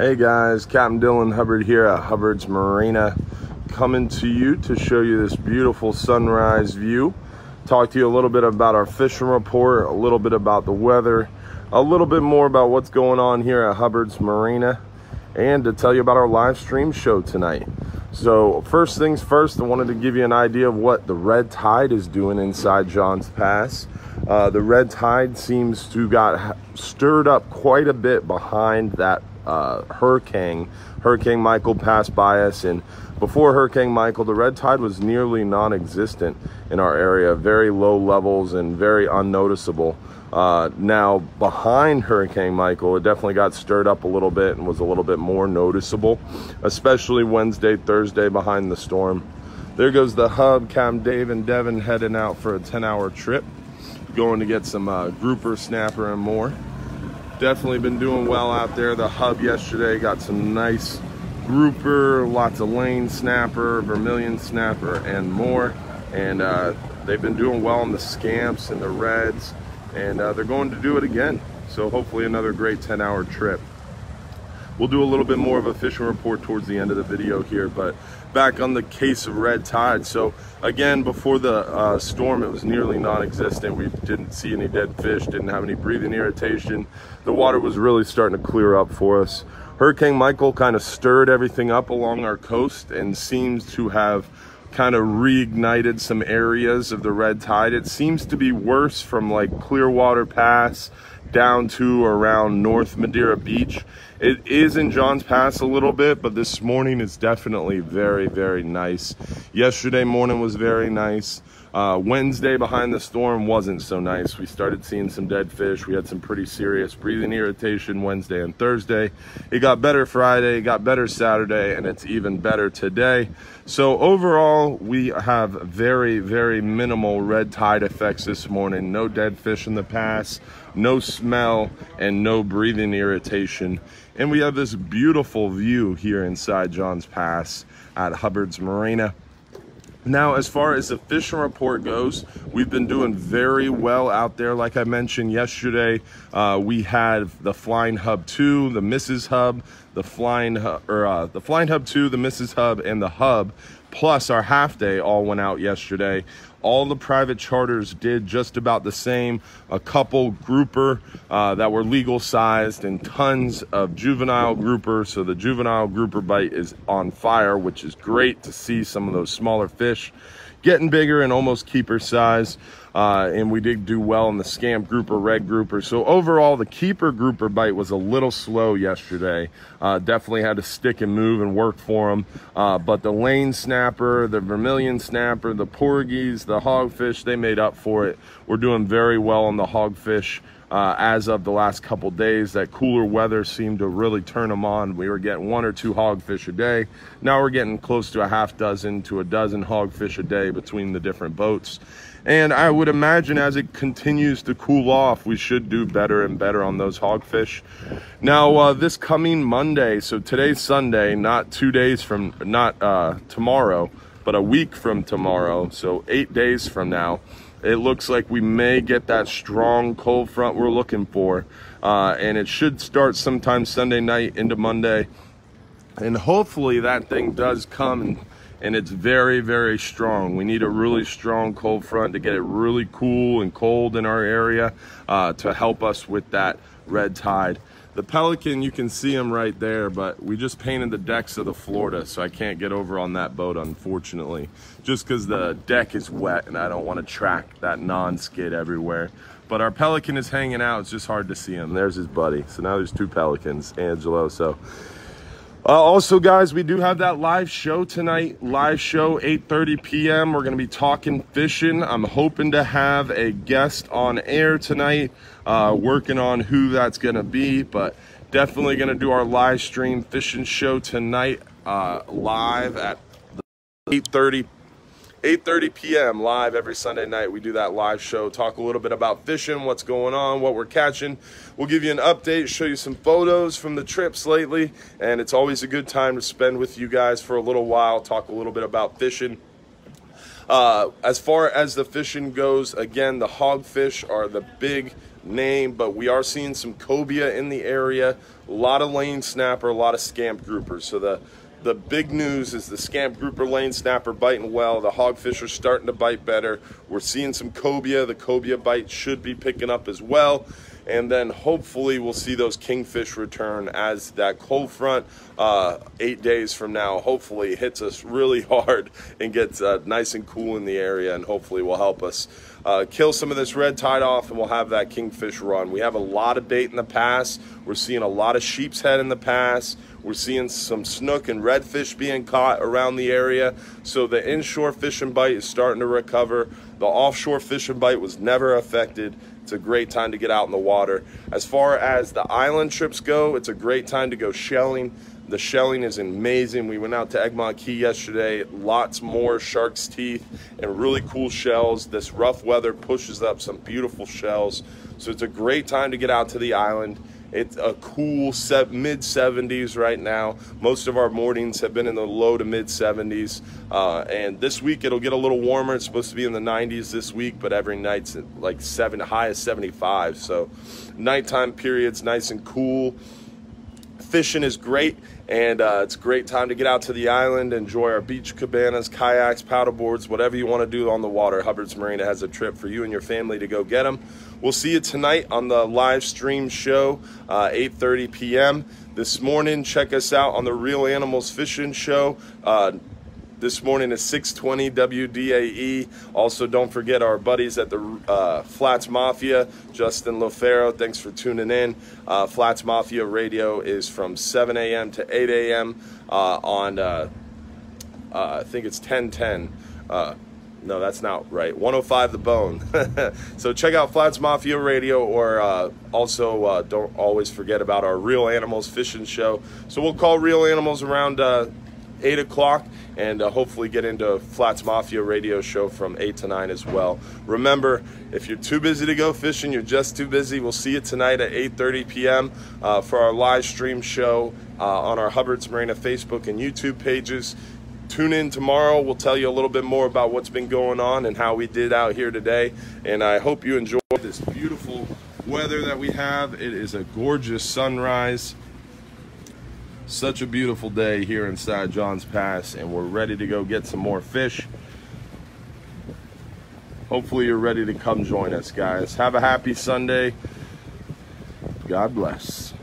Hey guys, Captain Dylan Hubbard here at Hubbard's Marina, coming to you to show you this beautiful sunrise view. Talk to you a little bit about our fishing report, a little bit about the weather, a little bit more about what's going on here at Hubbard's Marina, and to tell you about our live stream show tonight. So first things first, I wanted to give you an idea of what the red tide is doing inside Johns Pass. The red tide seems to got stirred up quite a bit behind that Hurricane Michael passed by us, and before Hurricane Michael, the red tide was nearly non-existent in our area, very low levels and very unnoticeable. Now behind Hurricane Michael, it definitely got stirred up a little bit and was a little bit more noticeable, especially Wednesday, Thursday behind the storm. There goes the hub. Captain Dave and Devin heading out for a 10-hour trip, going to get some grouper, snapper, and more. Definitely been doing well out there. The hub yesterday got some nice grouper, lots of lane snapper, vermilion snapper, and more. And they've been doing well on the scamps and the reds, and they're going to do it again. So hopefully another great 10-hour trip. We'll do a little bit more of a fishing report towards the end of the video here, but back on the case of red tide. So again, before the storm, it was nearly non-existent. We didn't see any dead fish, didn't have any breathing irritation. The water was really starting to clear up for us. Hurricane Michael kind of stirred everything up along our coast and seems to have kind of reignited some areas of the red tide. It seems to be worse from like Clearwater Pass down to around North Madeira Beach. It is in Johns Pass a little bit, but this morning is definitely very, very nice. Yesterday morning was very nice. Wednesday behind the storm wasn't so nice. We started seeing some dead fish. We had some pretty serious breathing irritation Wednesday and Thursday. It got better Friday, it got better Saturday, and it's even better today. So overall, we have very, very minimal red tide effects this morning. No dead fish in the pass, no smell, and no breathing irritation. And we have this beautiful view here inside Johns Pass at Hubbard's Marina. Now, as far as the fishing report goes, we've been doing very well out there. Like I mentioned yesterday, we had the Flying Hub 2, the Mrs. Hub, the Flying Hub 2, the Mrs. Hub, and the Hub, plus our half day all went out yesterday. All the private charters did just about the same. A couple grouper that were legal sized, and tons of juvenile grouper. So the juvenile grouper bite is on fire, which is great to see some of those smaller fish getting bigger and almost keeper size. And we did do well in the scamp grouper, red grouper. So overall, the keeper grouper bite was a little slow yesterday. Definitely had to stick and move and work for them. But the lane snapper, the vermilion snapper, the porgies, the hogfish, they made up for it. We're doing very well on the hogfish. As of the last couple days, that cooler weather seemed to really turn them on. We were getting 1 or 2 hogfish a day. Now we're getting close to a half dozen to a dozen hogfish a day between the different boats. And I would imagine as it continues to cool off, we should do better and better on those hogfish. Now, this coming Monday, so today's Sunday, not 2 days from, not tomorrow, but a week from tomorrow, so 8 days from now, it looks like we may get that strong cold front we're looking for. And it should start sometime Sunday night into Monday. And hopefully that thing does come and it's very, very strong. We need a really strong cold front to get it really cool and cold in our area to help us with that red tide. The Pelican, you can see him right there, but we just painted the decks of the Florida, so I can't get over on that boat, unfortunately, just because the deck is wet and I don't want to track that non-skid everywhere. But our Pelican is hanging out. It's just hard to see him. There's his buddy. So now there's 2 Pelicans, Angelo. So also, guys, we do have that live show tonight. Live show, 8:30 p.m. We're going to be talking fishing. I'm hoping to have a guest on air tonight, working on who that's going to be, but definitely going to do our live stream fishing show tonight, live at 8:30 p.m. live every Sunday night. We do that live show, talk a little bit about fishing, what's going on, what we're catching. We'll give you an update, show you some photos from the trips lately, and it's always a good time to spend with you guys for a little while, talk a little bit about fishing. As far as the fishing goes, again, the hogfish are the big name, but we are seeing some cobia in the area, a lot of lane snapper, a lot of scamp groupers. So the big news is the scamp grouper, lane snapper biting well. The hogfish are starting to bite better. We're seeing some cobia. The cobia bite should be picking up as well. And then hopefully we'll see those kingfish return as that cold front 8 days from now hopefully hits us really hard and gets nice and cool in the area, and hopefully will help us kill some of this red tide off, and we'll have that kingfish run. We have a lot of bait in the pass. We're seeing a lot of sheep's head in the pass. We're seeing some snook and redfish being caught around the area. So the inshore fishing bite is starting to recover. The offshore fishing bite was never affected. It's a great time to get out in the water. As far as the island trips go, it's a great time to go shelling. The shelling is amazing. We went out to Egmont Key yesterday. Lots more shark's teeth and really cool shells. This rough weather pushes up some beautiful shells. So it's a great time to get out to the island. It's a cool mid-70s right now. Most of our mornings have been in the low to mid-70s. And this week it'll get a little warmer. It's supposed to be in the 90s this week, but every night's like high as 75. So nighttime periods nice and cool. Fishing is great, and it's a great time to get out to the island, enjoy our beach cabanas, kayaks, paddleboards, whatever you want to do on the water. Hubbard's Marina has a trip for you and your family to go get them. We'll see you tonight on the live stream show, 8:30 p.m. This morning, check us out on the Real Animals Fishing Show. This morning is 620 WDAE. Also, don't forget our buddies at the Flats Mafia, Justin Lofero. Thanks for tuning in. Flats Mafia Radio is from 7 a.m. to 8 a.m. On, I think it's 1010. No, that's not right. 105 The Bone. So check out Flats Mafia Radio, or also don't always forget about our Real Animals Fishing Show. So we'll call Real Animals around 8 o'clock, and hopefully get into Flats Mafia Radio show from 8 to 9 as well. Remember, if you're too busy to go fishing, you're just too busy. We'll see you tonight at 8:30 p.m. For our live stream show on our Hubbard's Marina Facebook and YouTube pages. Tune in tomorrow. We'll tell you a little bit more about what's been going on and how we did out here today. And I hope you enjoy this beautiful weather that we have. It is a gorgeous sunrise. Such a beautiful day here inside Johns Pass, and we're ready to go get some more fish. Hopefully you're ready to come join us, guys. Have a happy Sunday. God bless.